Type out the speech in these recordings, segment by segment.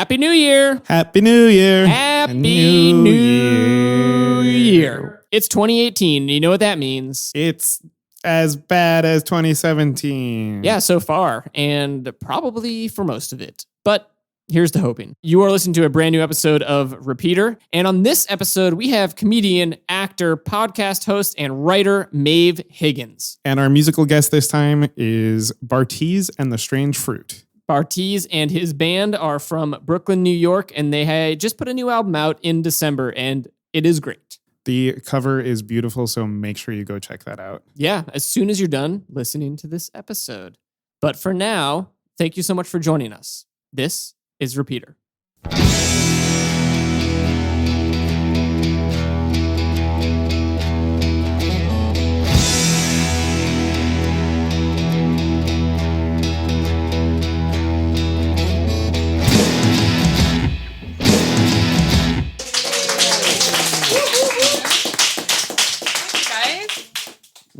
Happy New Year. Happy New Year. Happy New Year. It's 2018. You know what that means. It's as bad as 2017. Yeah, so far, and probably for most of it. But here's the hoping. You are listening to a brand new episode of Repeater. And on this episode, we have comedian, actor, podcast host, and writer Maeve Higgins. And our musical guest this time is Bartees and the Strange Fruit. Bartees and his band are from Brooklyn, New York, and they had just put a new album out in December, and it is great. The cover is beautiful, so make sure you go check that out. Yeah, as soon as you're done listening to this episode. But for now, thank you so much for joining us. This is Repeater.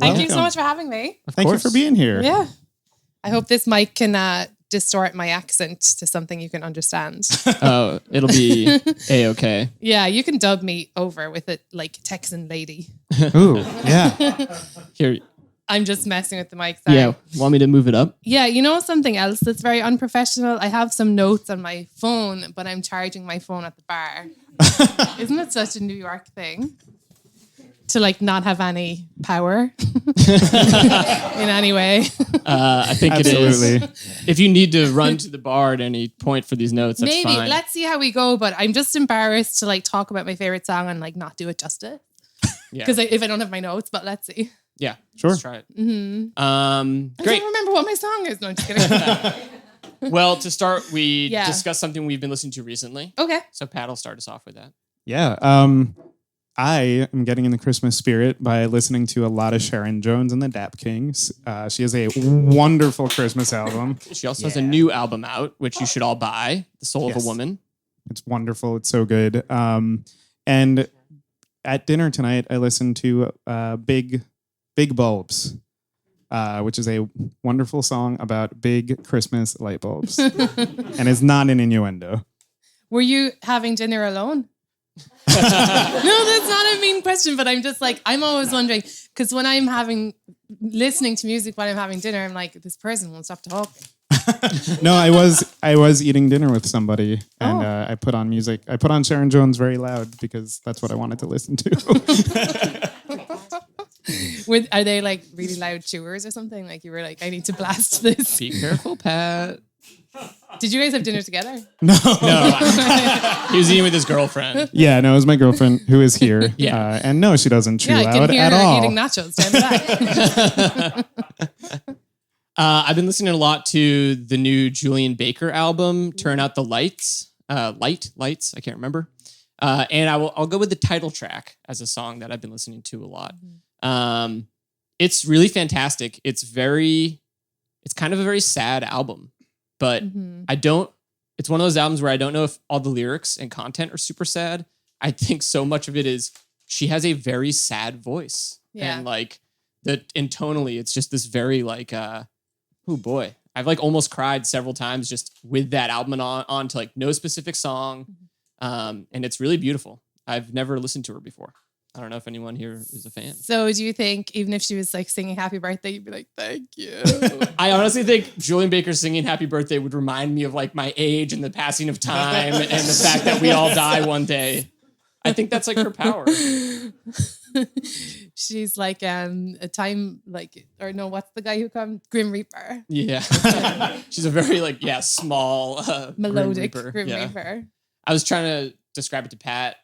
Thank you so much for having me. Thank you for being here. Yeah. I hope this mic can distort my accent to something you can understand. Oh, it'll be A-okay. Yeah, you can dub me over with it like Texan lady. Ooh, yeah. Here. I'm just messing with the mic. Sorry. Yeah, want me to move it up? Yeah, you know something else that's very unprofessional? I have some notes on my phone, but I'm charging my phone at the bar. Isn't it such a New York thing? To like not have any power in any way. I think Absolutely. It is. If you need to run to the bar at any point for these notes, that's Maybe. fine. Let's see how we go. But I'm just embarrassed to like talk about my favorite song and like not do it justice. Yeah. Because if I don't have my notes, but let's see. Yeah, Sure. Let's try it. Mm-hmm. I Great. don't remember what my song is. No, I'm just kidding. Well, to start, we Yeah. discussed something we've been listening to recently. Okay. So Pat will start us off with that. Yeah. I am getting in the Christmas spirit by listening to a lot of Sharon Jones and the Dap Kings. She has a wonderful Christmas album. She also has a new album out, which you should all buy, The Soul of Yes. a Woman. It's wonderful. It's so good. And at dinner tonight, I listened to Big Bulbs, which is a wonderful song about big Christmas light bulbs. And it's not an innuendo. Were you having dinner alone? No, that's not a mean question, but I'm just like, I'm always wondering, because when I'm listening to music while I'm having dinner, I'm like, this person won't stop talking. No, I was eating dinner with somebody, and I put on music. I put on Sharon Jones very loud because that's what I wanted to listen to. Are they like really loud chewers or something? Like you were like, I need to blast this. Be careful, Pat. Did you guys have dinner together? No. He was eating with his girlfriend. Yeah, no, it was my girlfriend who is here. Yeah. And no, she doesn't chew Yeah, I loud can hear at her all. eating nachos down the back. I've been listening a lot to the new Julian Baker album, Turn Out the Lights. Lights, I can't remember. And I'll go with the title track as a song that I've been listening to a lot. It's really fantastic. It's kind of a very sad album, but it's one of those albums where I don't know if all the lyrics and content are super sad. I think so much of it is she has a very sad voice. Yeah. And like and tonally, it's just this very like, oh boy, I've like almost cried several times just with that album on to like no specific song. And it's really beautiful. I've never listened to her before. I don't know if anyone here is a fan. So do you think even if she was like singing happy birthday, you'd be like, thank you? I honestly think Julian Baker singing happy birthday would remind me of like my age and the passing of time and the fact that we all die one day. I think that's like her power. She's like a time or no, what's the guy who comes? Grim Reaper. Yeah. She's a very like, small Melodic Grim Reaper. Reaper. I was trying to describe it to Pat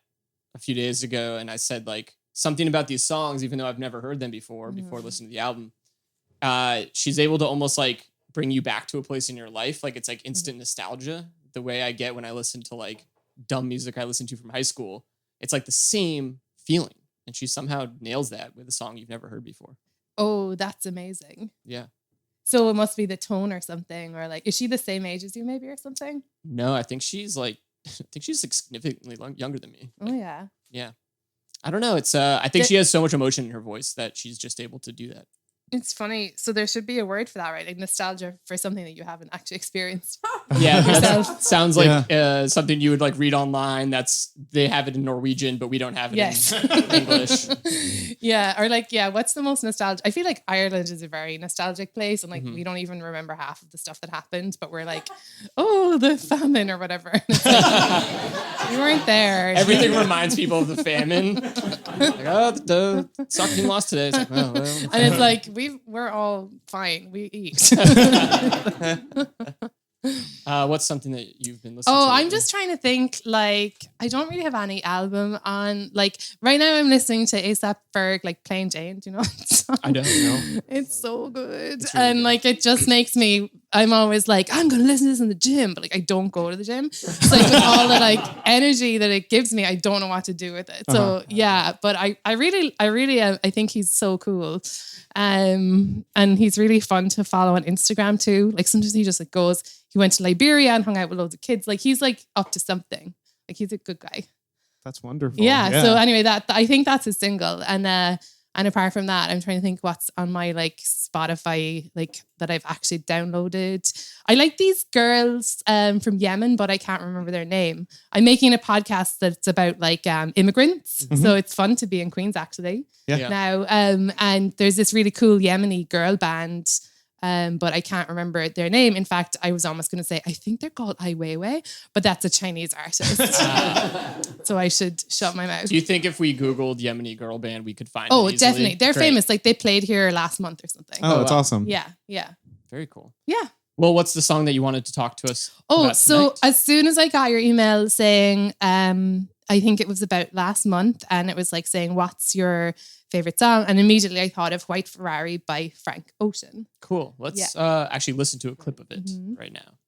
a few days ago, and I said like something about these songs, even though I've never heard them before listening to the album. She's able to almost like bring you back to a place in your life. Like it's like instant nostalgia, the way I get when I listen to like dumb music I listened to from high school. It's like the same feeling. And she somehow nails that with a song you've never heard before. Oh, that's amazing. Yeah. So it must be the tone or something, or like, is she the same age as you maybe or something? No, I think she's like significantly younger than me. Oh yeah. Yeah. I don't know. It's I think she has so much emotion in her voice that she's just able to do that. It's funny. So there should be a word for that, right? Like nostalgia for something that you haven't actually experienced. Yeah, that Yourself. sounds like something you would like read online. They have it in Norwegian, but we don't have it in English. Yeah, or like, yeah, what's the most nostalgic? I feel like Ireland is a very nostalgic place, and like we don't even remember half of the stuff that happened, but we're like, oh, the famine or whatever. And it's like, you weren't there. Everything reminds people of the famine. Like, oh, the soccer team lost today. It's like, well. And it's like we're all fine. We eat. What's something that you've been listening to? Oh, I'm just trying to think. Like, I don't really have any album on. Like, right now, I'm listening to A$AP Ferg, like Plain Jane. Do you know that song? I don't know. It's so good, It's really and good. like it just makes me. I'm always like, I'm gonna listen to this in the gym, but like I don't go to the gym. It's like with all the like energy that it gives me, I don't know what to do with it. So yeah, but I really, I think he's so cool. And he's really fun to follow on Instagram too. Like sometimes he just like goes, he went to Liberia and hung out with loads of kids. Like he's like up to something. Like he's a good guy. That's wonderful. Yeah. So anyway, that I think that's his single. And apart from that, I'm trying to think what's on my like Spotify, like that I've actually downloaded. I like these girls from Yemen, but I can't remember their name. I'm making a podcast that's about like immigrants. So it's fun to be in Queens actually. Yeah. Now, and there's this really cool Yemeni girl band, but I can't remember their name. In fact, I was almost going to say, I think they're called Ai Weiwei, but that's a Chinese artist. So I should shut my mouth. Do you think if we Googled Yemeni girl band, we could find Oh, it easily? definitely. They're Great. famous. Like they played here last month or something. Oh, it's wow. awesome. Yeah. Yeah. Very cool. Yeah. Well, what's the song that you wanted to talk to us Oh, about so tonight? as soon as I got your email saying, I think it was about last month, and it was like saying, what's your favorite song? And immediately I thought of White Ferrari by Frank Ocean. Cool. Let's actually listen to a clip of it right now.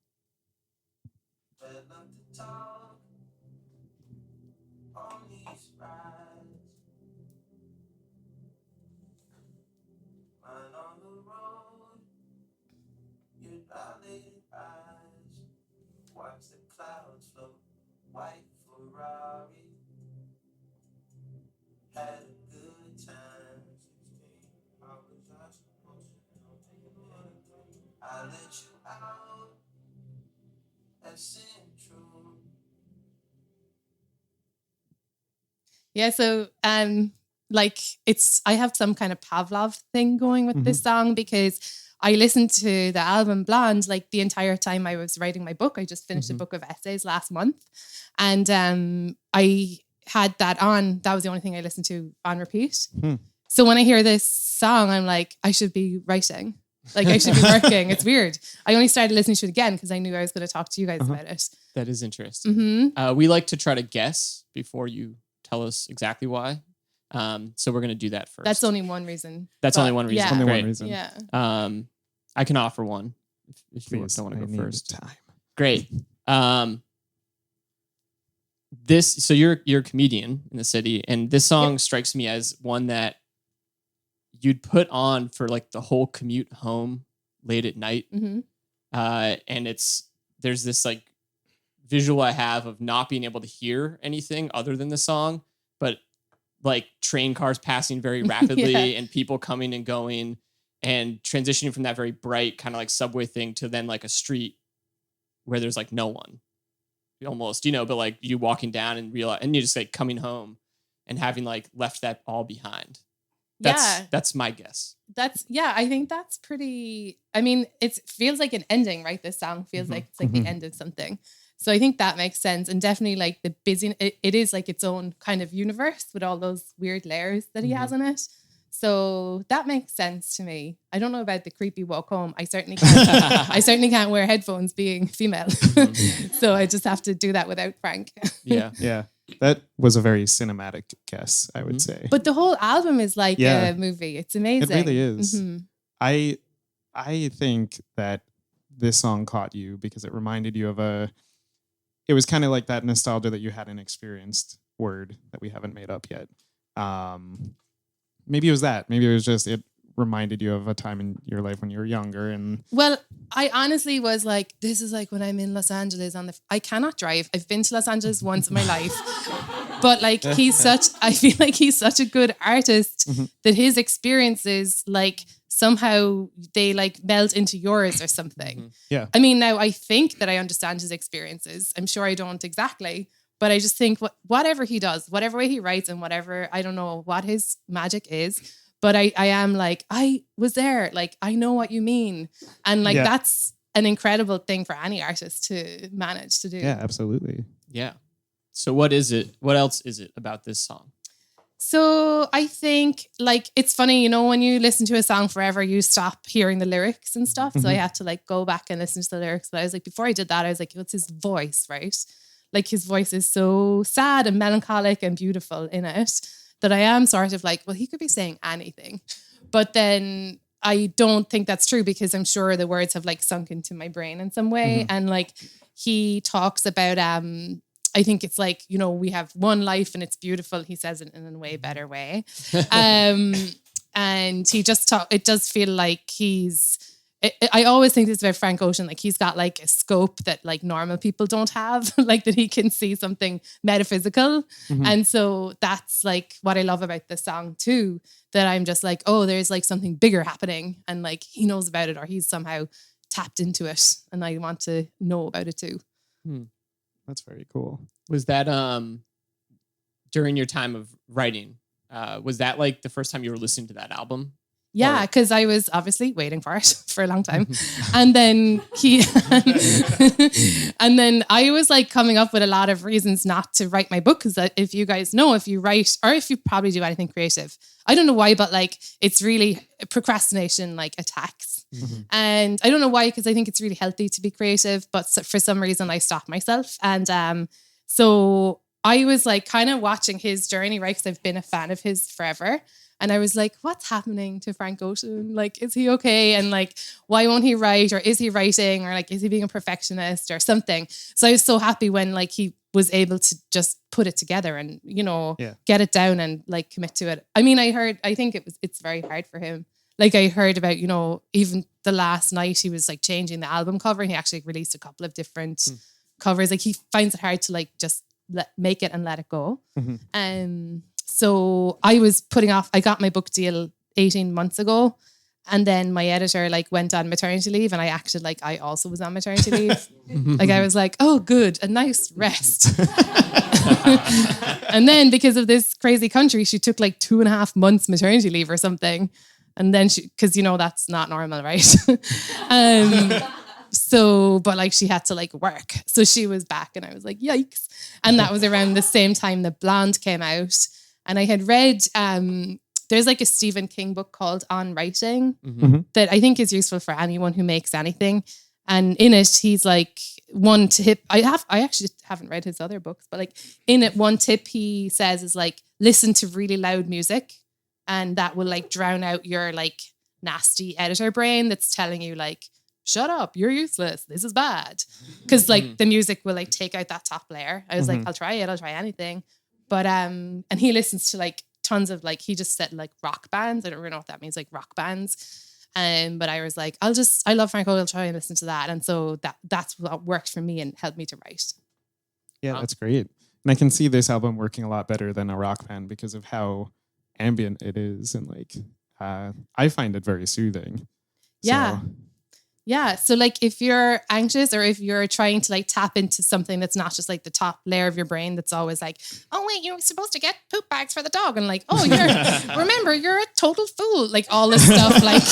Watch the clouds float, white Ferrari. Had a good time. 16 hours I supposed to. I let you out at Central. Yeah, so like I have some kind of Pavlov thing going with this song because I listened to the album Blonde like the entire time I was writing my book. I just finished a book of essays last month, and I had that on. That was the only thing I listened to on repeat. So when I hear this song, I'm like, I should be writing. Like I should be working. It's weird. I only started listening to it again because I knew I was going to talk to you guys about it. That is interesting. We like to try to guess before you tell us exactly why. So we're going to do that first. That's only one reason. That's only one reason. Yeah. Only Great. one reason. Yeah. I can offer one if you Please, don't want I to go need first. time. Great. So you're a comedian in the city, and this song strikes me as one that you'd put on for like the whole commute home late at night. And there's this like visual I have of not being able to hear anything other than the song, but like train cars passing very rapidly and people coming and going, and transitioning from that very bright kind of like subway thing to then like a street where there's like no one almost, but like you walking down and realize, and you're just like coming home and having like left that all behind. That's my guess. I think that's pretty, I mean, it feels like an ending, right? This song feels like it's like the end of something. So I think that makes sense. And definitely like the busy, it is like its own kind of universe with all those weird layers that he has in it. So that makes sense to me. I don't know about the creepy walk home. I certainly can't wear headphones being female. So I just have to do that without Frank. Yeah. Yeah. That was a very cinematic guess, I would say. But the whole album is like a movie. It's amazing. It really is. I think that this song caught you because it reminded you of it was kind of like that nostalgia that you hadn't experienced, word that we haven't made up yet. Maybe it was that. Maybe it was just, it reminded you of a time in your life when you were younger. And well, I honestly was like, this is like when I'm in Los Angeles I cannot drive. I've been to Los Angeles once in my life. But like I feel like he's such a good artist that his experiences like somehow they like meld into yours or something. Yeah. I mean, now I think that I understand his experiences. I'm sure I don't exactly, but I just think whatever he does, whatever way he writes and whatever, I don't know what his magic is, but I am like, I was there. Like, I know what you mean. And like, that's an incredible thing for any artist to manage to do. Yeah, absolutely. Yeah. So what is it? What else is it about this song? So I think like it's funny, you know, when you listen to a song forever, you stop hearing the lyrics and stuff. So I had to like go back and listen to the lyrics. But I was like, before I did that, I was like, it's his voice, right? Like his voice is so sad and melancholic and beautiful in it that I am sort of like, well, he could be saying anything. But then I don't think that's true because I'm sure the words have like sunk into my brain in some way. And like he talks about I think it's like, you know, we have one life and it's beautiful. He says it in a way better way. And he just it does feel like I always think this about Frank Ocean, like he's got like a scope that like normal people don't have, like that he can see something metaphysical. And so that's like what I love about this song too, that I'm just like, oh, there's like something bigger happening and like he knows about it or he's somehow tapped into it and I want to know about it too. That's very cool. Was that during your time of writing? Was that like the first time you were listening to that album? Yeah, because I was obviously waiting for it for a long time. And then and then I was like coming up with a lot of reasons not to write my book. Because if you guys know, if you write or if you probably do anything creative, I don't know why, but like it's really procrastination like attacks. And I don't know why, because I think it's really healthy to be creative. But for some reason I stopped myself. And so I was like kind of watching his journey, right? Because I've been a fan of his forever. And I was like, what's happening to Frank Ocean? Like, is he okay? And like, why won't he write? Or is he writing? Or like, is he being a perfectionist or something? So I was so happy when like he was able to just put it together and, you know, get it down and like commit to it. I mean, I think it's very hard for him. Like I heard about, you know, even the last night he was like changing the album cover and he actually released a couple of different covers. Like he finds it hard to like just make it and let it go. So I was I got my book deal 18 months ago. And then my editor like went on maternity leave and I acted like I also was on maternity leave. Like I was like, oh, good, a nice rest. And then because of this crazy country, she took like 2.5 months maternity leave or something. And then because you know, that's not normal, right? So, but like she had to like work. So she was back and I was like, yikes. And that was around the same time the Blonde came out. And I had read, there's like a Stephen King book called On Writing that I think is useful for anyone who makes anything. And in it, he's like one tip. I actually haven't read his other books, but like in it, one tip he says is like, listen to really loud music and that will like drown out your like nasty editor brain that's telling you like, shut up, you're useless, this is bad. Because like the music will like take out that top layer. I was like, I'll try anything. But and he listens to like tons of like, he just said like rock bands. I don't really know what that means, like rock bands. But I was like, I love Frank Ocean, I'll try and listen to that. And so that's what worked for me and helped me to write. Yeah, that's great. And I can see this album working a lot better than a rock band because of how ambient it is. And like, I find it very soothing. Yeah. So. Yeah. So like if you're anxious or if you're trying to like tap into something that's not just like the top layer of your brain that's always like, oh wait, you're supposed to get poop bags for the dog. And like, oh, remember, you're a total fool. Like all this stuff, like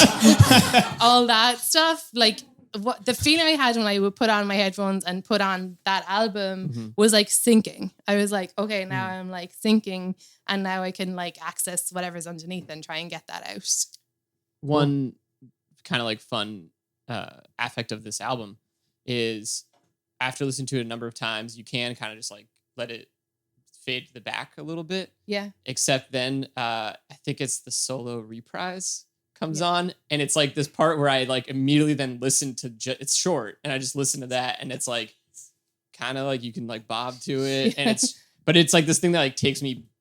all that stuff. Like what the feeling I had when I would put on my headphones and put on that album was like sinking. I was like, okay, now I'm like sinking and now I can like access whatever's underneath and try and get that out. One kind of like fun affect of this album is after listening to it a number of times, you can kind of just like let it fade to the back a little bit. Yeah. Except then I think it's the solo reprise comes on and it's like this part where I like immediately then listen to it's short and I just listen to that and it's like kind of like you can like bob to it and but it's like this thing that like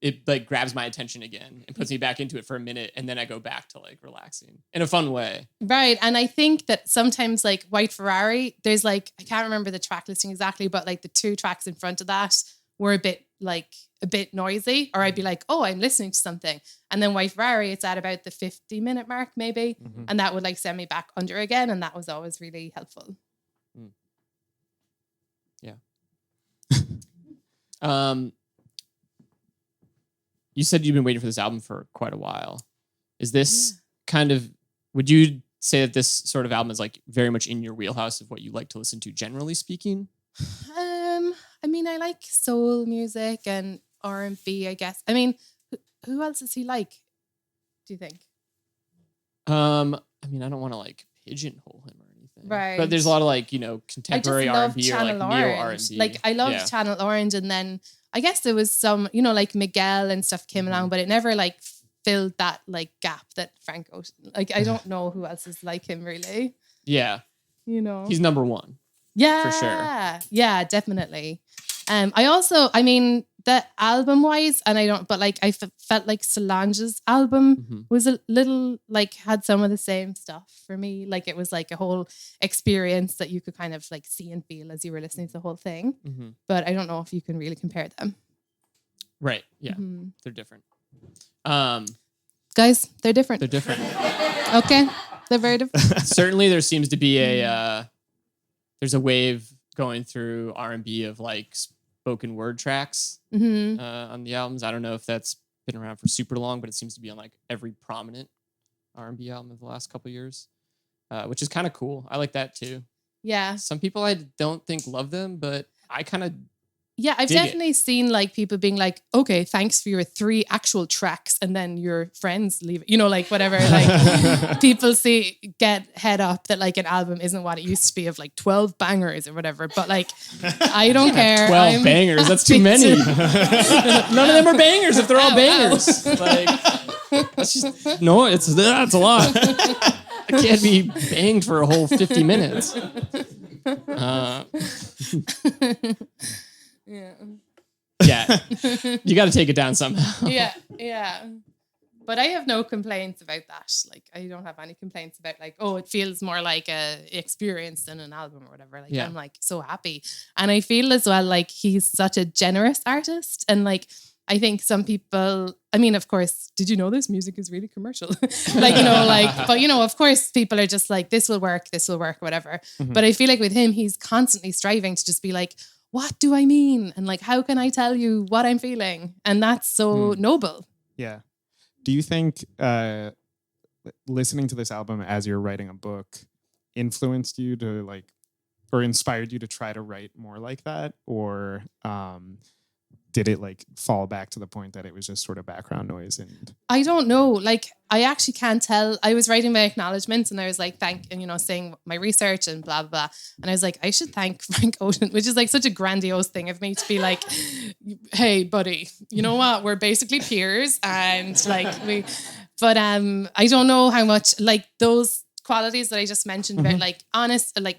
it like grabs my attention again and puts me back into it for a minute. And then I go back to like relaxing in a fun way. Right. And I think that sometimes like White Ferrari, there's like, I can't remember the track listing exactly, but like the 2 tracks in front of that were a bit noisy, or I'd be like, oh, I'm listening to something. And then White Ferrari, it's at about the 50-minute mark maybe. Mhm. And that would like send me back under again. And that was always really helpful. Yeah. You said you've been waiting for this album for quite a while. Is this would you say that this sort of album is like very much in your wheelhouse of what you like to listen to, generally speaking? I mean, I like soul music and R&B, I guess. I mean, who else is he like, do you think? I mean, I don't want to like pigeonhole him or anything. Right. But there's a lot of like, contemporary R&B or like Channel neo Orange. R&B. Like, I loved Channel Orange, and then I guess there was some, like Miguel and stuff came along, but it never like filled that like gap that Frank Ocean. Like, I don't know who else is like him really. Yeah. He's number one. Yeah. For sure. Yeah, definitely. I mean, the album wise, and I felt like Solange's album was a little like had some of the same stuff for me. Like, it was like a whole experience that you could kind of like see and feel as you were listening to the whole thing. But I don't know if you can really compare them. Right. Yeah. They're different. Guys, they're different. They're different. Okay. They're very different. Certainly there seems to be there's a wave going through R&B of like spoken word tracks on the albums. I don't know if that's been around for super long, but it seems to be on like every prominent R&B album of the last couple of years, which is kind of cool. I like that too. Yeah. Some people I don't think love them, but I kind of I've definitely seen like people being like, okay, thanks for your 3 actual tracks, and then your friends leave it, like whatever. Like, people get head up that like an album isn't what it used to be of like 12 bangers or whatever. But like, I don't care. 12 bangers. That's too many. None of them are bangers if they're all bangers. Like, that's just that's a lot. I can't be banged for a whole 50 minutes. Yeah. You got to take it down somehow. Yeah. But I have no complaints about that. Like, I don't have any complaints about like, oh, it feels more like a experience than an album or whatever. Like, I'm like so happy. And I feel as well like he's such a generous artist. And like, I think some people, I mean, of course, did you know this music is really commercial? But of course people are just like, this will work, whatever. But I feel like with him, he's constantly striving to just be like, what do I mean? And like, how can I tell you what I'm feeling? And that's so noble. Yeah. Do you think listening to this album as you're writing a book influenced you to like, or inspired you to try to write more like that? Or did it like fall back to the point that it was just sort of background noise? And I don't know. Like, I actually can't tell. I was writing my acknowledgements and I was like, saying my research and blah, blah, blah. And I was like, I should thank Frank Ocean, which is like such a grandiose thing of me to be like, hey, buddy, you know what? We're basically peers. And like, I don't know how much like those qualities that I just mentioned about like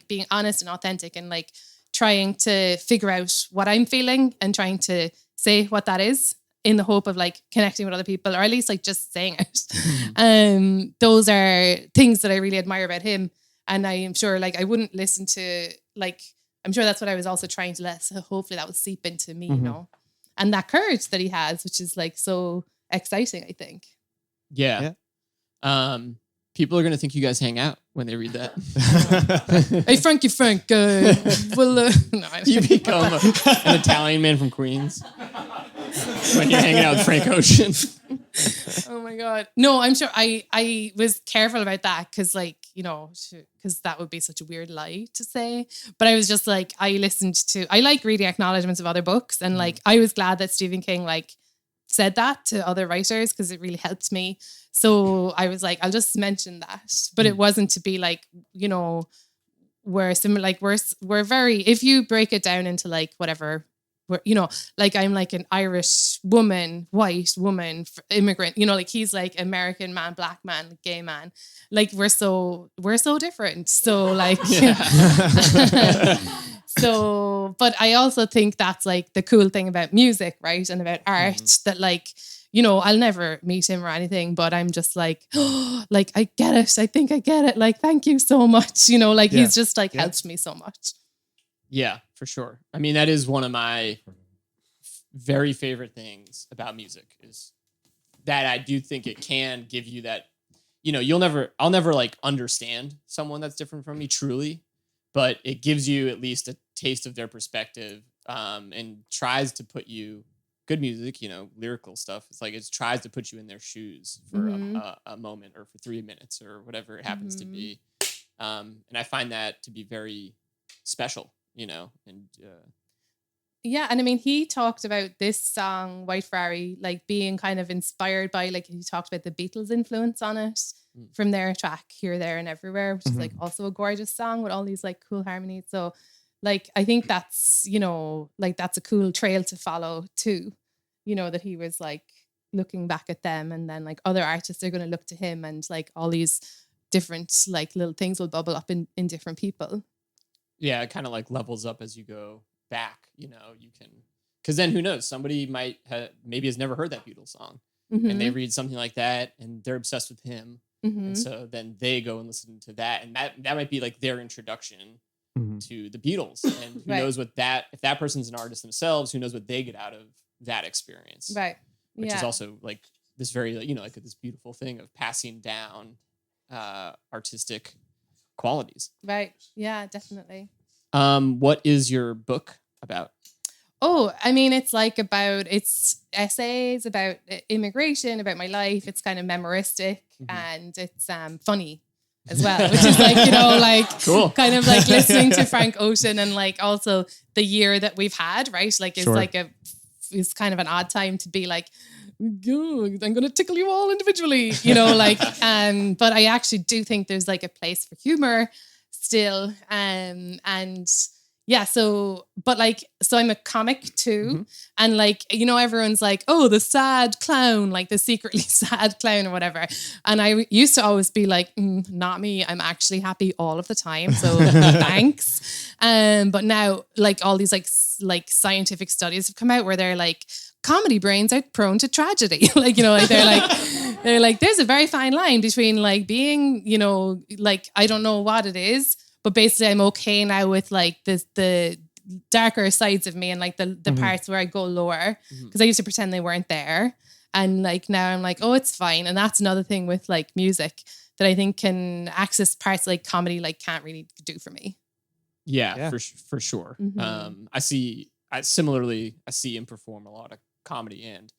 being honest and authentic and like trying to figure out what I'm feeling and trying to say what that is in the hope of like connecting with other people, or at least like just saying it. Those are things that I really admire about him. And I am sure like I wouldn't listen to like, I'm sure that's what I was also trying to let. So hopefully that will seep into me, and that courage that he has, which is like so exciting, I think. Yeah. People are going to think you guys hang out when they read that. Hey, Frankie Frank, you become an Italian man from Queens when you're hanging out with Frank Ocean. Oh my God. No, I'm sure I was careful about that because like, because that would be such a weird lie to say. But I was just like, I like reading acknowledgements of other books. And like, I was glad that Stephen King like said that to other writers because it really helped me. So I was like, I'll just mention that. But it wasn't to be like, we're similar, like we're very, if you break it down into like whatever, like I'm like an Irish woman, white woman, immigrant, like he's like American man, black man, gay man. Like we're so different. So like, but I also think that's like the cool thing about music, right? And about art that like, I'll never meet him or anything, but I'm just like, like, I get it. I think I get it. Like, thank you so much. He's just like helped me so much. Yeah, for sure. I mean, that is one of my very favorite things about music is that I do think it can give you that, I'll never like understand someone that's different from me truly, but it gives you at least a taste of their perspective, and tries to put you, good music, lyrical stuff. It's like it tries to put you in their shoes for a moment or for 3 minutes or whatever it happens to be. And I find that to be very special, and Yeah, and I mean, he talked about this song, White Ferrari, like being kind of inspired by, like, he talked about the Beatles' influence on it from their track Here, There, and Everywhere, which is like also a gorgeous song with all these like cool harmonies. So, like, I think that's, like that's a cool trail to follow too, that he was like looking back at them, and then like other artists are going to look to him, and like all these different like little things will bubble up in different people. Yeah, it kind of like levels up as you go back, you can, because then who knows, somebody might maybe has never heard that Beatles song, and they read something like that and they're obsessed with him, and so then they go and listen to that, and that might be like their introduction to the Beatles, and who knows what that, if that person's an artist themselves, who knows what they get out of that experience, right? Which is also like this very, like this beautiful thing of passing down artistic qualities. Right. Yeah, definitely. What is your book about? Oh, I mean, it's essays about immigration, about my life. It's kind of memoristic, and it's funny as well, which is like, like cool. Kind of like listening to Frank Ocean, and like also the year that we've had, right? Like it's like it's kind of an odd time to be like, oh, I'm going to tickle you all individually, like, but I actually do think there's like a place for humor still. And yeah, so I'm a comic too. And like, everyone's like, oh, the sad clown, like the secretly sad clown or whatever. And I used to always be like, not me. I'm actually happy all of the time. So thanks. But now like all these like scientific studies have come out where they're like, comedy brains are prone to tragedy. Like, they're like, there's a very fine line between like being, like, I don't know what it is, but basically I'm okay now with like the darker sides of me, and like the parts where I go lower, because I used to pretend they weren't there. And like now I'm like, oh, it's fine. And that's another thing with like music that I think can access parts like comedy like can't really do for me. Yeah. For sure. I see him perform a lot of comedy, and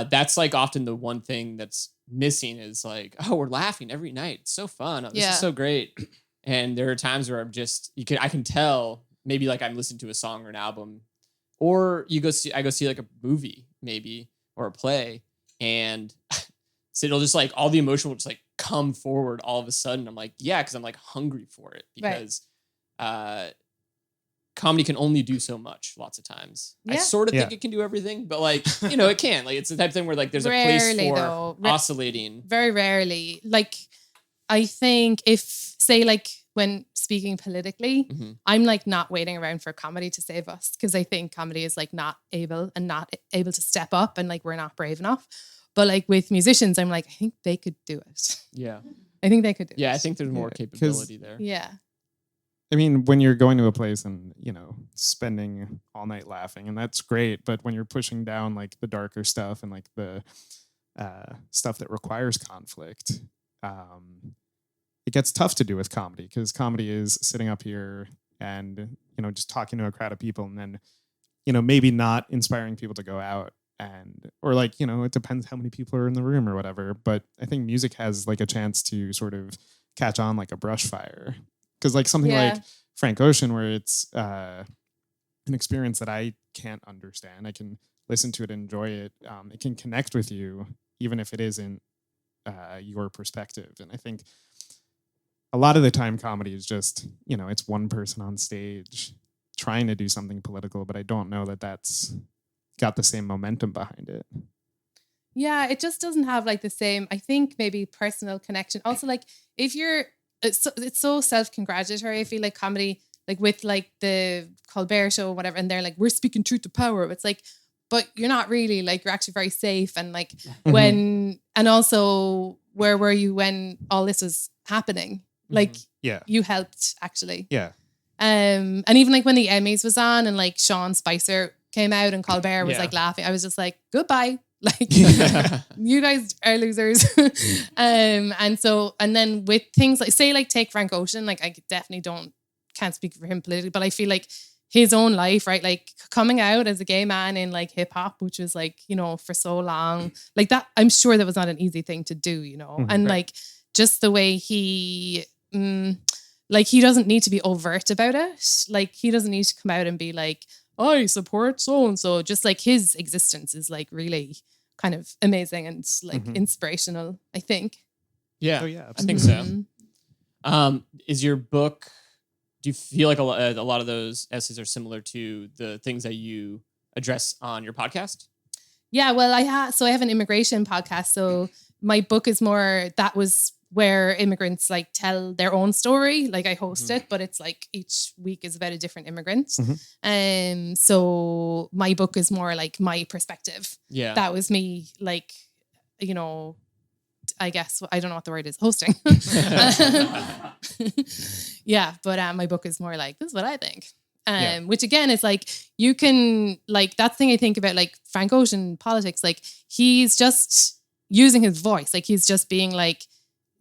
that's like often the one thing that's missing is like, oh, we're laughing every night. It's so fun. Oh, this is so great. And there are times where I can tell maybe like I'm listening to a song or an album, or I go see like a movie maybe, or a play, and so it'll just like all the emotion will just like come forward all of a sudden. I'm like, yeah, because I'm like hungry for it, because comedy can only do so much lots of times. I sort of think it can do everything, but like, it can. Like, it's the type of thing where like there's a place for oscillating. Very rarely. Like, I think if, say, like when speaking politically, I'm like not waiting around for comedy to save us, because I think comedy is like not able to step up, and like we're not brave enough. But like with musicians, I'm like, I think they could do it. Yeah. I think they could do it. Yeah, I think there's more capability there. Yeah. I mean, when you're going to a place and, spending all night laughing, and that's great. But when you're pushing down like the darker stuff and like the stuff that requires conflict, it gets tough to do with comedy, because comedy is sitting up here and, just talking to a crowd of people, and then, maybe not inspiring people to go out, and, or like, it depends how many people are in the room or whatever. But I think music has like a chance to sort of catch on like a brush fire. Because like something like Frank Ocean, where it's an experience that I can't understand, I can listen to it, enjoy it. It can connect with you, even if it isn't your perspective. And I think a lot of the time comedy is just, it's one person on stage trying to do something political, but I don't know that that's got the same momentum behind it. Yeah, it just doesn't have like the same, I think, maybe personal connection. Also, like if you're, it's so self-congratulatory. I feel like comedy, like with like the Colbert Show or whatever, and they're like, we're speaking truth to power. It's like, but you're not really, like, you're actually very safe. And like when, and also where were you when all this was happening? Like, you helped actually. Yeah. And even like when the Emmys was on, and like Sean Spicer came out and Colbert was Yeah. like laughing, I was just like, goodbye. Like, you guys are losers. And then with things like, say, like take Frank Ocean, like I definitely can't speak for him politically, but I feel like his own life, right? Like coming out as a gay man in like hip hop, which was like, you know, for so long, like that, I'm sure that was not an easy thing to do, you know, and like just the way he, like he doesn't need to be overt about it. Like he doesn't need to come out and be like, I support so-and-so. Just like his existence is like really kind of amazing and like inspirational, I think. Yeah. Oh yeah, I think so. Is your book, do you feel like a lot of those essays are similar to the things that you address on your podcast? Yeah, well, I have an immigration podcast. So my book is more, that was where immigrants like tell their own story. Like I host it, but it's like each week is about a different immigrant. So my book is more like my perspective. Yeah. That was me, like, you know, I guess, I don't know what the word is, hosting. Yeah, but my book is more like, this is what I think. Which again is like, you can, like, that thing I think about like Frank Ocean politics, like he's just using his voice. Like he's just being like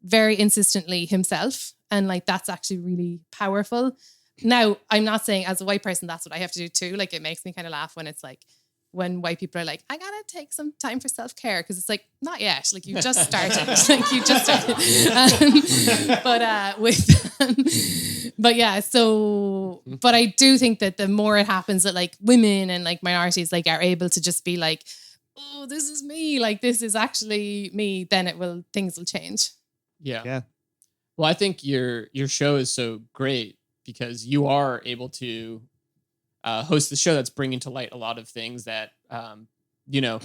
very insistently himself. And like, that's actually really powerful. Now, I'm not saying as a white person, that's what I have to do too. Like it makes me kind of laugh when it's like, when white people are like, I gotta take some time for self-care. Cause it's like, not yet. Like you just started. Like you just started. But yeah, so, but I do think that the more it happens that like women and like minorities like are able to just be like, oh, this is me. Like this is actually me. Then things will change. Yeah. Yeah. Well, I think your show is so great because you are able to host the show that's bringing to light a lot of things that, you know,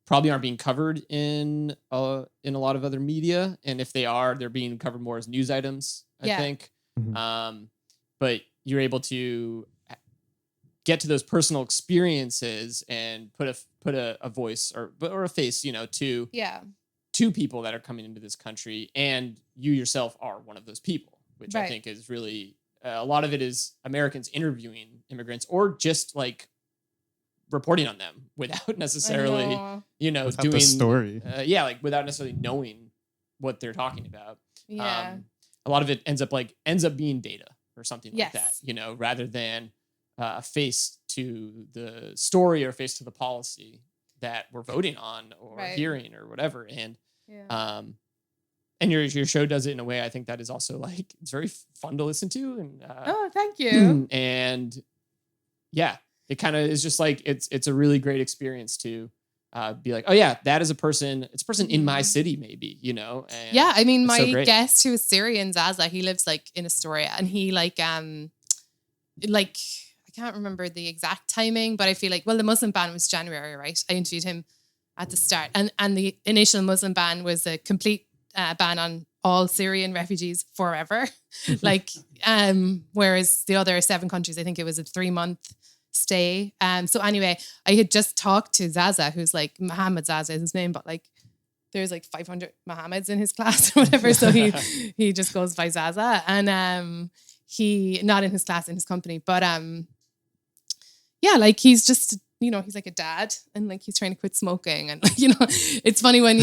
probably aren't being covered in a lot of other media. And if they are, they're being covered more as news items, I think. But you're able to get to those personal experiences and put a voice or a face, you know, to people that are coming into this country. And you yourself are one of those people, which I think is really, a lot of it is Americans interviewing immigrants or just like reporting on them without necessarily, you know, without doing the story. Like without necessarily knowing what they're talking about. Yeah. A lot of it ends up being data or something like that, you know, rather than a face to the story or face to the policy that we're voting on or hearing or whatever. And, and your show does it in a way I think that is also like, it's very fun to listen to. And thank you. And yeah, it kind of is just like, it's a really great experience to be like, oh yeah, that is it's a person in my city, maybe, you know? And yeah. I mean, it's so my great. guest who is Syrian, Zaza, he lives like in Astoria and he like, I can't remember the exact timing, but I feel like, well, the Muslim ban was January, right? I interviewed him at the start and the initial Muslim ban was a complete ban on all Syrian refugees forever. Like, whereas the other 7 countries, I think it was a 3-month stay. So anyway, I had just talked to Zaza, who's like, Mohammed Zaza is his name, but like there's like 500 Mohammeds in his class or whatever. So he just goes by Zaza and he, not in his class, in his company, but yeah, like he's just, you know, he's like a dad and like he's trying to quit smoking and like, you know, it's funny when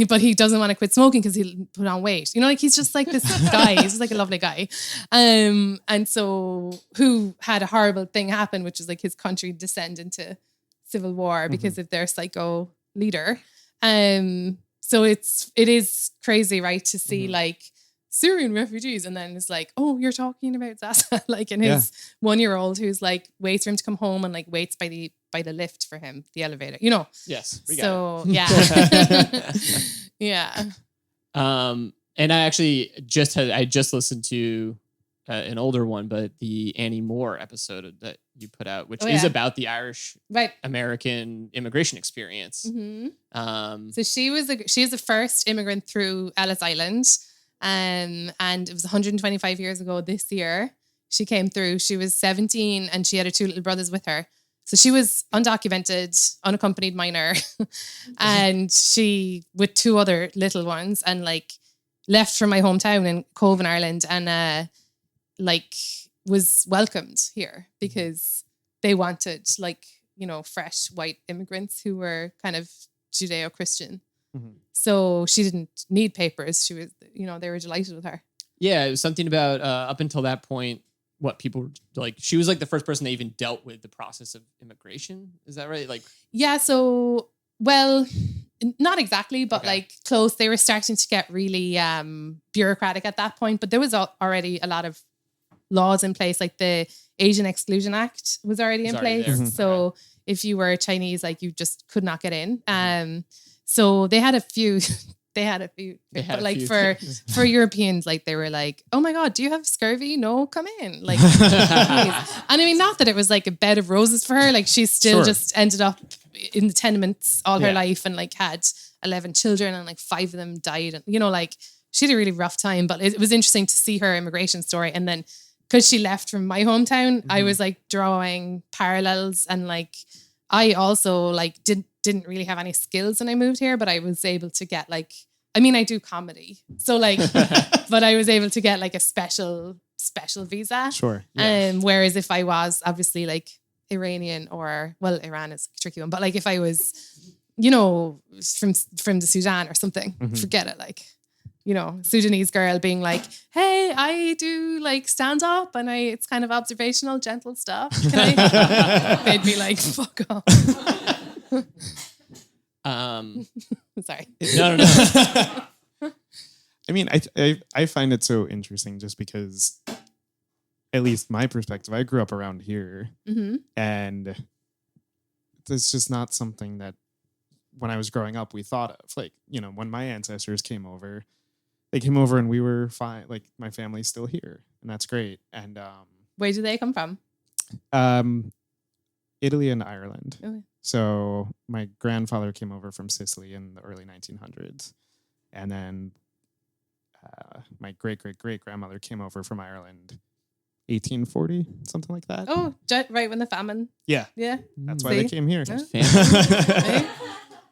but he doesn't want to quit smoking because he'll put on weight, you know, like he's just like this guy, he's just like a lovely guy. And so who had a horrible thing happen, which is like his country descend into civil war because of their psycho leader. So it is crazy, right? To see like Syrian refugees and then it's like, oh, you're talking about Zaza, like in his 1-year-old who's like waits for him to come home and like waits by the lift for him, the elevator, you know. Yes, we got it. Yeah. And I actually just listened to an older one, but the Annie Moore episode that you put out, which is about the Irish American immigration experience. So she is the first immigrant through Ellis Island. And it was 125 years ago this year. She came through. She was 17 and she had her 2 little brothers with her. So she was undocumented, unaccompanied minor. And she, with 2 other little ones, and like left from my hometown in Cobh in Ireland and like was welcomed here because they wanted like, fresh white immigrants who were kind of Judeo-Christian. Mhm. So she didn't need papers. She was, they were delighted with her. Yeah, it was something about up until that point, what people were like. She was like the first person that even dealt with the process of immigration. Is that right? Like, Yeah. So, well, not exactly, but Okay. like close. They were starting to get really bureaucratic at that point. But there was already a lot of laws in place, like the Asian Exclusion Act was already in already place. there. So if you were Chinese, like you just could not get in. So they had a few. But like for Europeans, like they were like, oh my God, do you have scurvy? No, come in. Like, please. And I mean, not that it was like a bed of roses for her. Like she still Sure. just ended up in the tenements all her Yeah. life and like had 11 children and like 5 of them died. And, like she had a really rough time, but it was interesting to see her immigration story. And then because she left from my hometown, I was like drawing parallels and like, I also like didn't really have any skills when I moved here, but I was able to get like, I mean, I do comedy. So like, but I was able to get like a special visa. Sure. Whereas if I was obviously like Iranian Iran is a tricky one, but like if I was, from the Sudan or something, forget it. Like, Sudanese girl being like, hey, I do like stand up and it's kind of observational, gentle stuff. Can I? They'd be like, fuck off. Sorry. No. I mean, I find it so interesting just because, at least my perspective, I grew up around here, and it's just not something that when I was growing up we thought of. Like, when my ancestors came over, they came over and we were fine. Like my family's still here, and that's great. And Where do they come from? Italy and Ireland. Okay. So my grandfather came over from Sicily in the early 1900s, and then my great grandmother came over from Ireland, 1840, something like that. Oh, right when the famine. Yeah, Yeah. that's why they See? came here. Hey,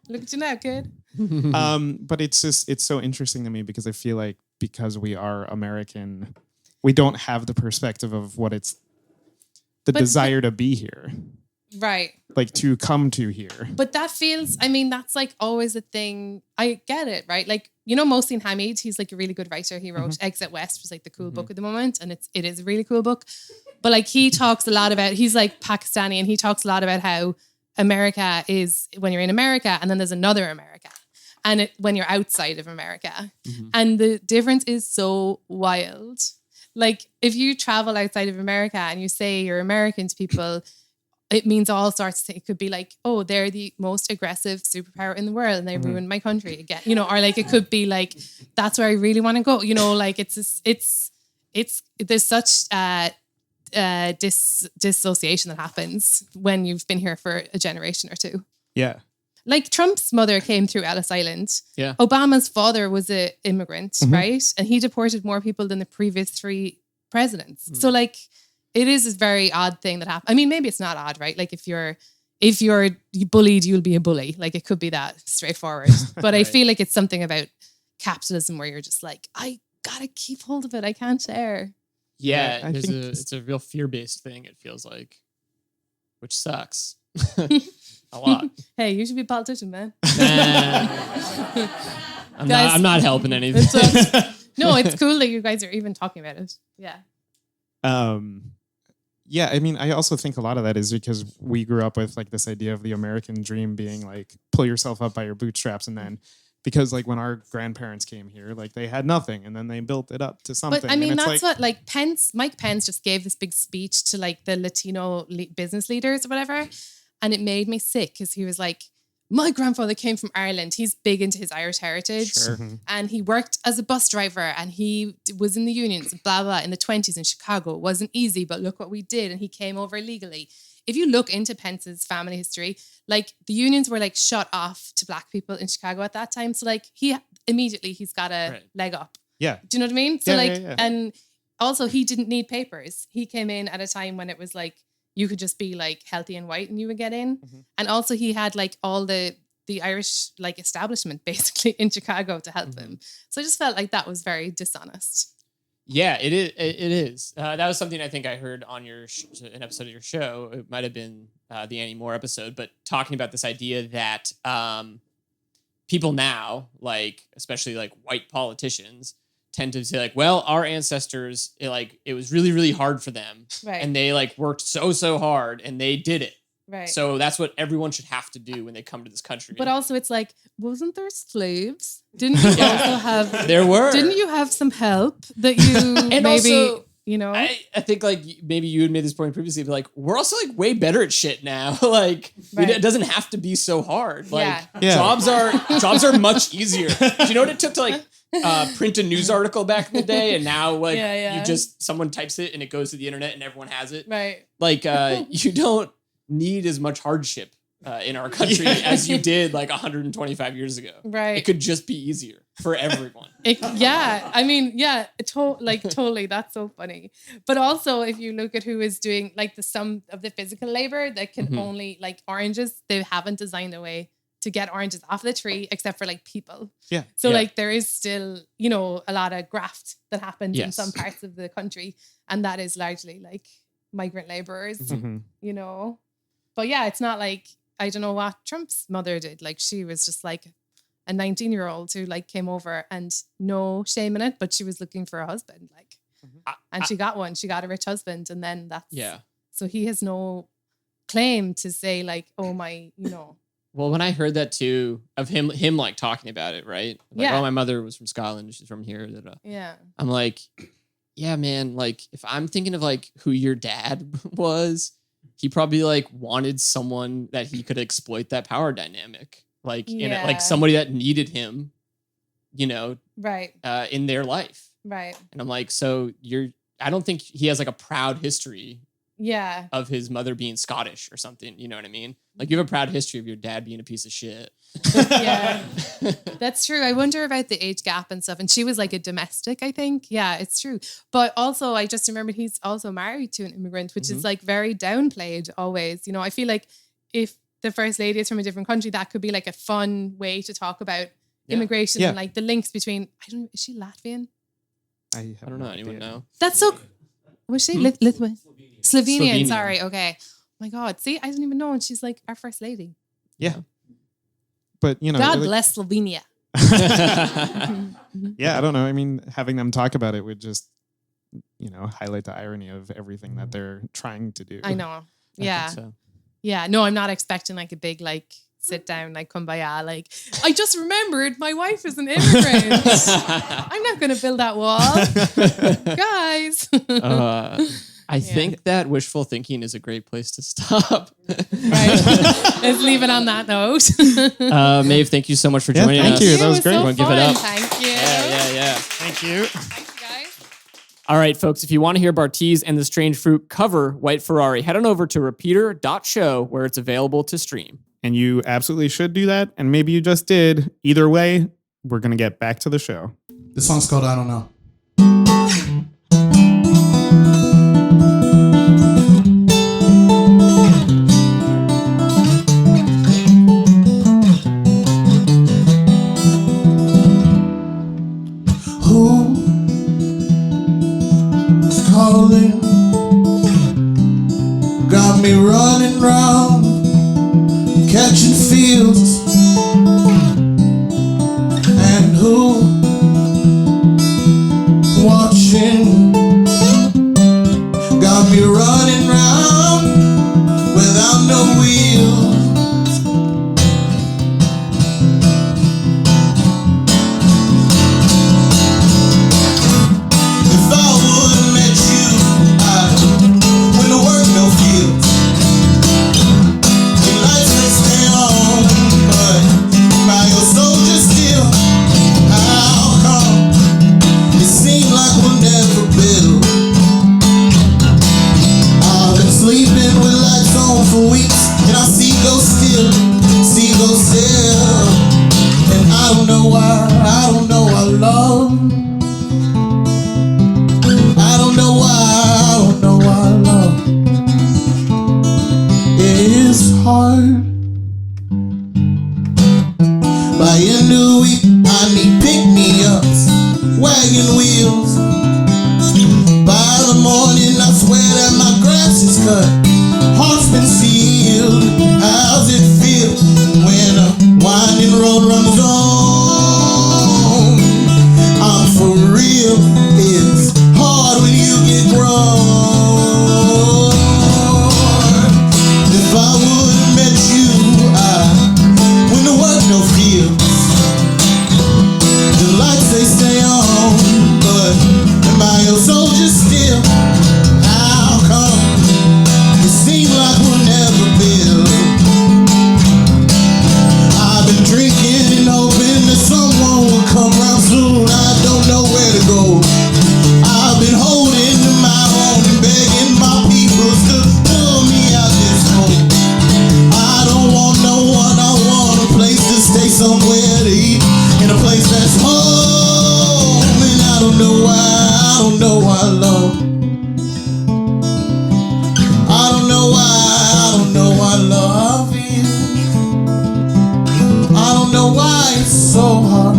look at you now, kid. But it's so interesting to me because I feel like because we are American, we don't have the perspective of what it's the desire to be here. Right. Like to come to here. But that feels, I mean, that's like always a thing. I get it, right? Like, Mohsin Hamid, he's like a really good writer. He wrote Exit West, was like the cool book at the moment. And it is a really cool book. But like he talks a lot about, he's like Pakistani and he talks a lot about how America is when you're in America and then there's another America. And when you're outside of America. And the difference is so wild. Like if you travel outside of America and you say you're American to people, it means all sorts of things. It could be like, oh, they're the most aggressive superpower in the world and they ruined my country again. Or like it could be like, that's where I really want to go. Like there's such dissociation that happens when you've been here for a generation or two. Yeah. Like Trump's mother came through Ellis Island. Yeah. Obama's father was an immigrant, right? And he deported more people than the previous 3 presidents. So like, it is a very odd thing that happened. I mean, maybe it's not odd, right? Like if you're bullied, you'll be a bully. Like it could be that straightforward. But I feel like it's something about capitalism where you're just like, I gotta keep hold of it. I can't share. Yeah, I think it's a real fear-based thing, it feels like, which sucks a lot. Hey, you should be a politician, man. I'm not helping anything. No, it's cool that you guys are even talking about it. Yeah. Yeah, I mean, I also think a lot of that is because we grew up with like this idea of the American dream being like pull yourself up by your bootstraps, and then because like when our grandparents came here, like they had nothing and then they built it up to something. But I mean, and it's that's like, what like Mike Pence just gave this big speech to like the Latino business leaders or whatever. And it made me sick because he was like, my grandfather came from Ireland. He's big into his Irish heritage. Sure. And he worked as a bus driver and he was in the unions, blah, blah, in the 1920s in Chicago. It wasn't easy, but look what we did. And he came over legally. If you look into Pence's family history, like the unions were like shut off to Black people in Chicago at that time. So like he's got a leg up. yeah. Do you know what I mean? So Yeah. and also he didn't need papers. He came in at a time when it was like, you could just be like healthy and white and you would get in. And also he had like all the Irish like establishment basically in Chicago to help him. So I just felt like that was very dishonest. Yeah, it is. It is. That was something I think I heard on your an episode of your show. It might have been the Annie Moore episode, but talking about this idea that people now, like especially like white politicians, tend to say like, well, our ancestors, it was really, really hard for them, Right. and they like worked so hard, and they did it. Right. So that's what everyone should have to do when they come to this country. But also, it's like, wasn't there slaves? Didn't you also have? There were. Didn't you have some help that you And maybe also, I I think like maybe you had made this point previously, but like we're also like way better at shit now. Like Right. it doesn't have to be so hard. Like Yeah. jobs are much easier. Do you know what it took to like print a news article back in the day, and now like Yeah. you just someone types it and it goes to the internet and everyone has it. right. Like you don't need as much hardship in our country as you did like 125 years ago. Right. It could just be easier for everyone. I mean, yeah, totally. That's so funny. But also, if you look at who is doing like some of the physical labor that can Mhm. only like oranges, they haven't designed a way to get oranges off the tree except for like people. Yeah. So Yeah. like there is still, a lot of graft that happens in Yes. some parts of the country. And that is largely like migrant laborers, Mhm. But yeah, it's not like, I don't know what Trump's mother did. Like she was just like a 19-year-old who like came over, and no shame in it, but she was looking for a husband, like, and she got one. She got a rich husband, and then that's Yeah. So he has no claim to say like, oh my, Well, when I heard that too, of him like talking about it, right? Like, Yeah. oh, my mother was from Scotland. She's from here. Da, da. yeah, I'm like, yeah, man. Like, if I'm thinking of like who your dad was, he probably like wanted someone that he could exploit that power dynamic, like Yeah. like somebody that needed him, right, in their life. right, And I'm like, so I don't think he has like a proud history yeah, of his mother being Scottish or something. You know what I mean? Like you have a proud history of your dad being a piece of shit. yeah. That's true. I wonder about the age gap and stuff. And she was like a domestic, I think. Yeah, it's true. But also, I just remembered he's also married to an immigrant, which is like very downplayed always. I feel like if the first lady is from a different country, that could be like a fun way to talk about immigration Yeah. and like the links between, is she Latvian? I don't know. Anyone know? That's so, was she Lithuanian? Slovenian, Slovenian. sorry. Okay. Oh my God. See, I didn't even know. And she's like our first lady. Yeah. But God like- bless Slovenia. yeah, I don't know. I mean, having them talk about it would just, highlight the irony of everything that they're trying to do. I know. I Yeah. think so. Yeah. No, I'm not expecting like a big, like, sit down, like, kumbaya. Like, I just remembered my wife is an immigrant. I'm not going to build that wall. Guys. I think that wishful thinking is a great place to stop. Right. Let's leave it on that note. Maeve, thank you so much for Yeah, joining thank us. you. It That was great. So Everyone give it fun. up. Thank you. Yeah. Thank you. Thanks, guys. All right, folks, if you want to hear Bartees and the Strange Fruit cover White Ferrari, head on over to repeater.show where it's available to stream. And you absolutely should do that. And maybe you just did. Either way, we're going to get back to the show. This song's called I Don't Know. Who's calling? Got me running round, catching fields. And who watching? Got me running round without no wheels. If I would've met you, I wouldn't work no fields. Your lights may stay on, but by your soldier still. How come it seems like we'll never build? I've been sleeping with lights on for weeks, and I see ghosts still. And I don't know why, I don't know why love. I don't know why love is hard. By end of the week, I need pick-me-ups, wagon wheels, cut, heart's been sealed. How's it feel when a winding road runs on? I'm for real, it's hard when you get grown. If I would've met you, I wouldn't have worked no fields. The lights they stay on, but am I your soldier still? How come it seems like we'll never build? I've been drinking and hoping that someone will come round soon. I don't know where to go. I've been holding to my own and begging my people to pull me out this hole. I don't want no one, I want a place to stay, somewhere to eat, in a place that's home. And I don't know why, love. I don't know why love you. I don't know why it's so hard.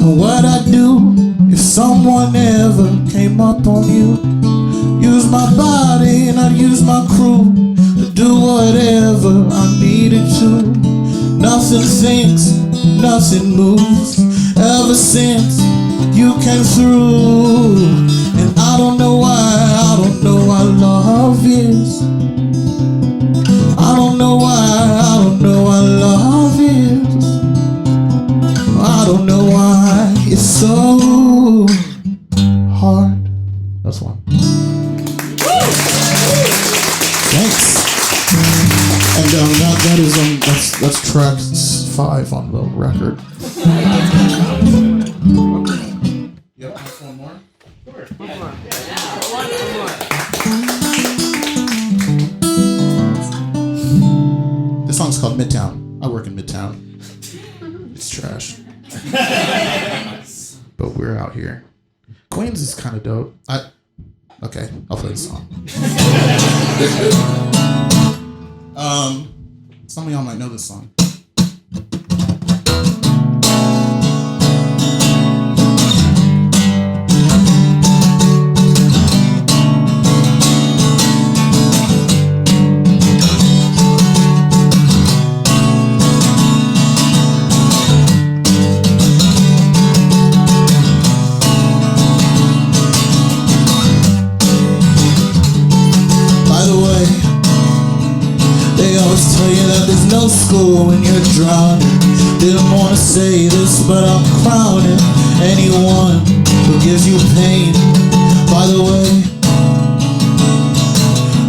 And what I'd do if someone ever came up on you. Use my body and I'd use my crew to do whatever I needed to. Nothing thinks, nothing moves ever since you came through. And I don't know why love is. I don't know why love is. I don't know why it's so hard. That's one. Thanks. And that is that's track 5 on the record. Yep, that's one more. This song's called Midtown. I work in Midtown. It's trash. But we're out here. Queens is kind of dope. Okay, I'll play the song. Some of y'all might know this song. Tell you that there's no school when you're drowning. Didn't want to say this, but I'm crowning anyone who gives you pain. By the way,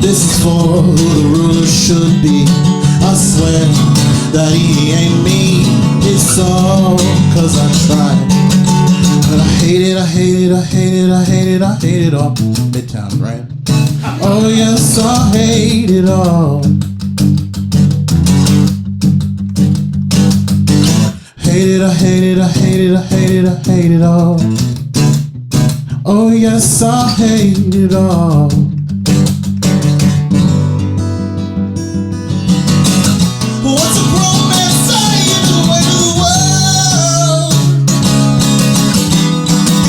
this is for who the ruler should be. I swear that he ain't me. It's all cause I tried. But I hate it, I hate it, I hate it, I hate it, I hate it all. Midtown, right? Oh yes, I hate it all. Hate it, I hate it, I hate it, I hate it, I hate it all. Oh yes, I hate it all. What's a grown man saying to the way of the world?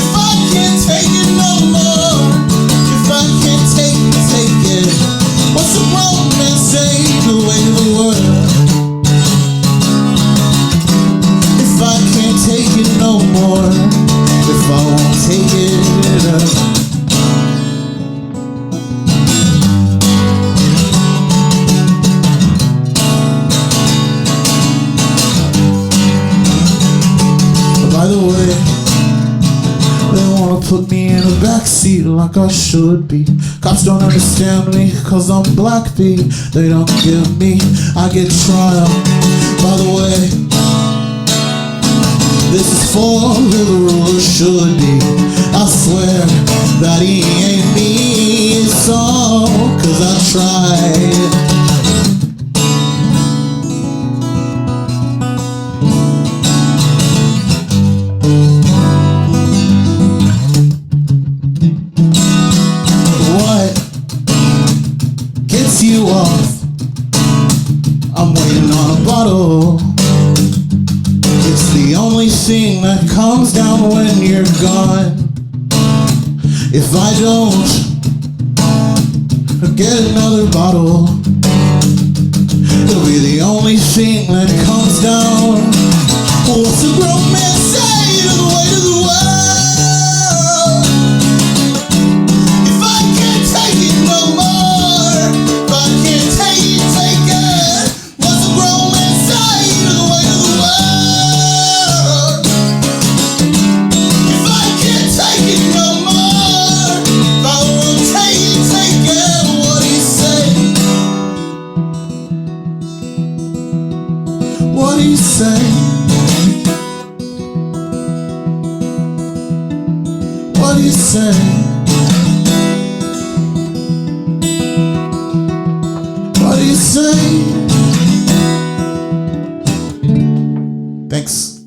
If I can't take it no more, if I can't take it, what's a grown man saying to the way of the world? If I can't take it no more, if I won't take it up. By the way, they wanna put me in a backseat like I should be. Cops don't understand me cause I'm black B. They don't give me, I get trial. By the way, this is for who the ruler should be. I swear that he ain't me. It's all cause I tried. What gets you off? I'm waiting on a bottle. It's the only thing that comes down when you're gone. If I don't get another bottle, it'll be the only thing that comes down. What's a grown man say to the weight of the world? If I can't take it no more, if I can't take it, take it. What's a grown man say to the weight of the world? If I can't take it no more, if I won't take it, take it. What do you say? What do you say? What do you say? What do you say? Thanks.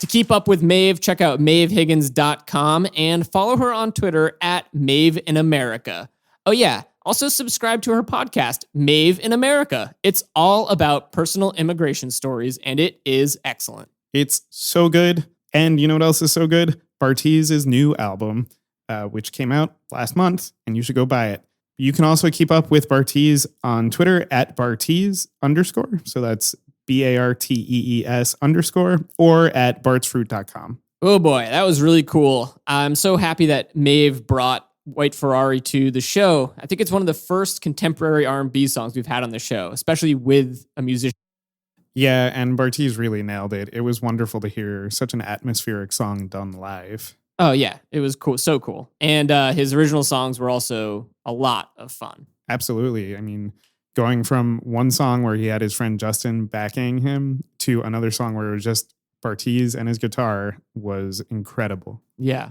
To keep up with Maeve, check out maevehiggins.com and follow her on Twitter at Maeve in America. Oh yeah, also subscribe to her podcast, Maeve in America. It's all about personal immigration stories, and it is excellent. It's so good. And you know what else is so good? Bartees' new album, which came out last month, and you should go buy it. You can also keep up with Bartees on Twitter at Bartees_. So that's BARTEES_ or at bartsfruit.com. Oh boy, that was really cool. I'm so happy that Maeve brought White Ferrari to the show. I think it's one of the first contemporary R&B songs we've had on the show, especially with a musician. Yeah, and Bartees really nailed it. It was wonderful to hear such an atmospheric song done live. Oh yeah, it was cool, so cool. And his original songs were also a lot of fun. Absolutely. I mean, going from one song where he had his friend Justin backing him to another song where it was just Bartees and his guitar was incredible. Yeah.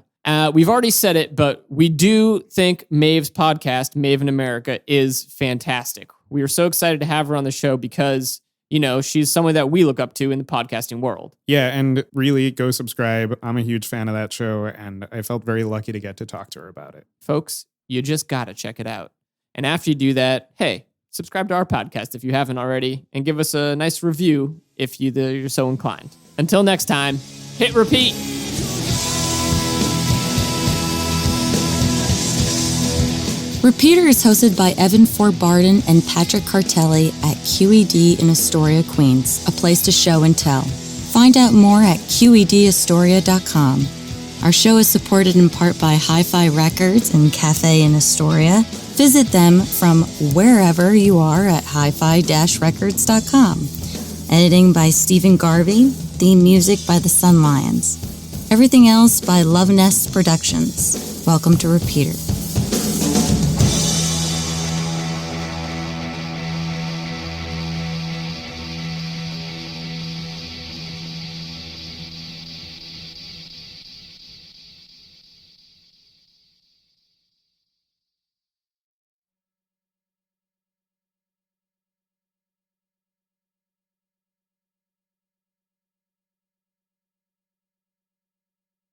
We've already said it, but we do think Maeve's podcast, Maeve in America, is fantastic. We are so excited to have her on the show because, you know, she's someone that we look up to in the podcasting world. Yeah, and really go subscribe. I'm a huge fan of that show, and I felt very lucky to get to talk to her about it. Folks, you just got to check it out. And after you do that, hey, subscribe to our podcast if you haven't already, and give us a nice review if you're so inclined. Until next time, hit repeat. Repeater is hosted by Evan Ford Barden and Patrick Cartelli at QED in Astoria, Queens, a place to show and tell. Find out more at QEDAstoria.com. Our show is supported in part by Hi-Fi Records and Cafe in Astoria. Visit them from wherever you are at hi-fi-records.com. Editing by Stephen Garvey. Theme music by the Sun Lions. Everything else by Love Nest Productions. Welcome to Repeater.